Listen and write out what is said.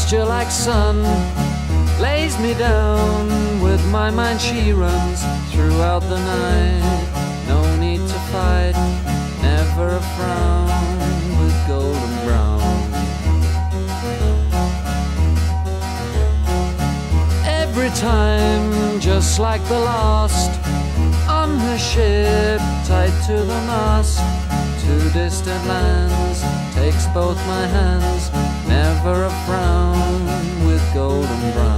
Pasture like sun lays me down. With my mind she runs throughout the night. No need to fight, never a frown, with golden brown. Every time, just like the last, on her ship, tied to the mast, to distant lands, takes both my hands, never a frown, with golden brown.